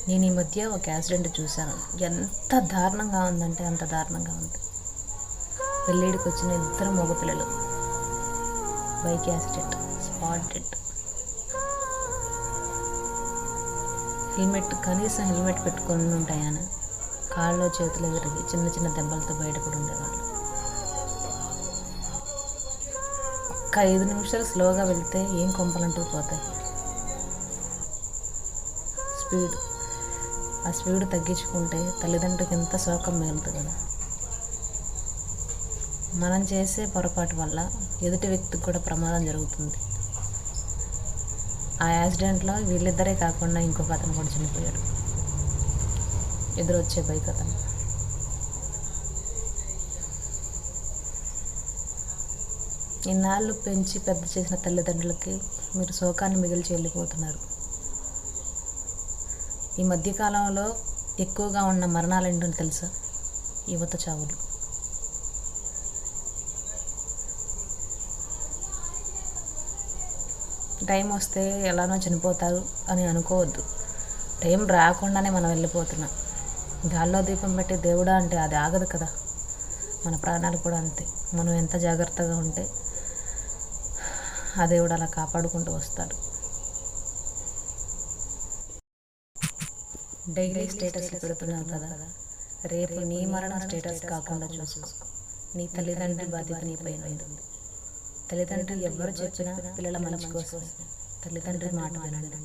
నేను ఈ మధ్య ఒక యాక్సిడెంట్ చూశాను. ఎంత దారుణంగా ఉందంటే అంత దారుణంగా ఉంది. పెళ్ళిడికి వచ్చిన ఇద్దరు మగపిల్లలు బైక్ యాక్సిడెంట్, స్పాట్ డెడ్. కనీసం హెల్మెట్ పెట్టుకొని ఉంటాయని కాళ్ళలో చేతులు విరిగి చిన్న చిన్న దెబ్బలతో బయటపడి ఉండేవాళ్ళు. ఒక్క 5 నిమిషాలు స్లోగా వెళ్తే ఏం కొంపలంటూ పోతాయి. ఆ స్పీడ్ తగ్గించుకుంటే తల్లిదండ్రులకి ఎంత శోకం మిగులుతుంది కదా. మనం చేసే పొరపాటు వల్ల ఎదుటి వ్యక్తికి కూడా ప్రమాదం జరుగుతుంది. ఆ యాక్సిడెంట్లో వీళ్ళిద్దరే కాకుండా ఇంకొక అతను కూడా చనిపోయాడు, ఎదురొచ్చే బైక్ అతను. ఇన్నాళ్ళు పెంచి పెద్ద చేసిన తల్లిదండ్రులకి మీరు శోకాన్ని మిగిల్చి వెళ్ళిపోతున్నారు. ఈ మధ్యకాలంలో ఎక్కువగా ఉన్న మరణాలు ఏంటో తెలుసా? యువత చావులు. టైం వస్తే ఎలానో చనిపోతారు అని అనుకోవద్దు. టైం రాకుండానే మనం వెళ్ళిపోతున్నాం. గాల్లో దీపం పెట్టి దేవుడా అంటే అది ఆగదు కదా. మన ప్రాణాలు కూడా అంతే. మనం ఎంత జాగ్రత్తగా ఉంటే ఆ దేవుడు అలా కాపాడుకుంటూ వస్తాడు. డైలీ స్టేటస్ పెడుతున్నావు కదా, రేపు నీ మరణం స్టేటస్ కాకుండా చూసుకో. నీ తల్లిదండ్రుల బాధ్యత నీపైన ఉంది. తల్లిదండ్రులు ఎవరు చెప్పినా పిల్లల మంచి కోసం తల్లిదండ్రుల మాట వినండి.